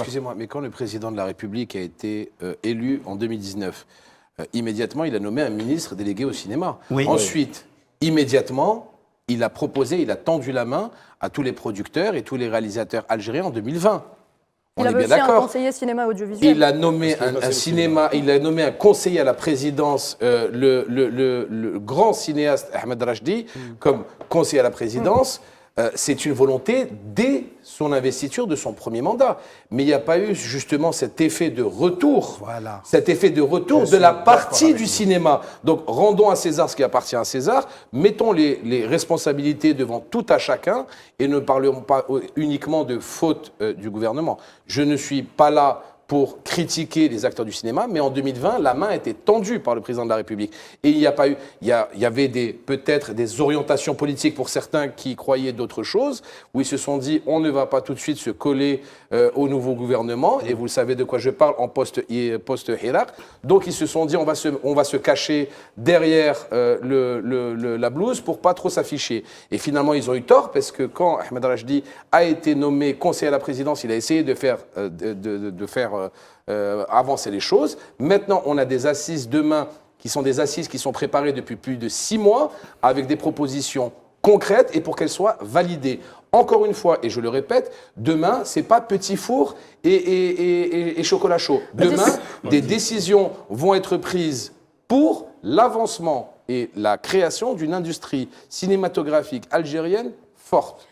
Excusez-moi, mais quand le président de la République a été élu en 2019, immédiatement, il a nommé un ministre délégué au cinéma. Oui. Ensuite, immédiatement, il a proposé, il a tendu la main à tous les producteurs et tous les réalisateurs algériens en 2020. Il avait aussi un conseiller cinéma audiovisuel. Il a nommé il a nommé un conseiller à la présidence, le grand cinéaste Ahmed Rachdi, comme conseiller à la présidence. C'est une volonté dès son investiture de son premier mandat. Mais il n'y a pas eu justement cet effet de retour, cet effet de retour de la partie du cinéma. Donc rendons à César ce qui appartient à César, mettons les responsabilités devant tout à chacun et ne parlons pas uniquement de faute du gouvernement. Je ne suis pas là pour critiquer les acteurs du cinéma, mais en 2020, la main a été tendue par le président de la République. Et il n'y a pas eu, il y avait peut-être des orientations politiques pour certains qui croyaient d'autres choses, où ils se sont dit, on ne va pas tout de suite se coller au nouveau gouvernement, et vous savez de quoi je parle en post-Hirak. Donc ils se sont dit, on va se cacher derrière la blouse pour pas trop s'afficher. Et finalement, ils ont eu tort, parce que quand Ahmed Rachdi a été nommé conseiller à la présidence, il a essayé de faire avancer les choses. Maintenant, on a des assises demain qui sont des assises qui sont préparées depuis plus de 6 mois avec des propositions concrètes et pour qu'elles soient validées. Encore une fois, et je le répète, demain, c'est pas petit four et chocolat chaud. Demain, des décisions vont être prises pour l'avancement et la création d'une industrie cinématographique algérienne forte.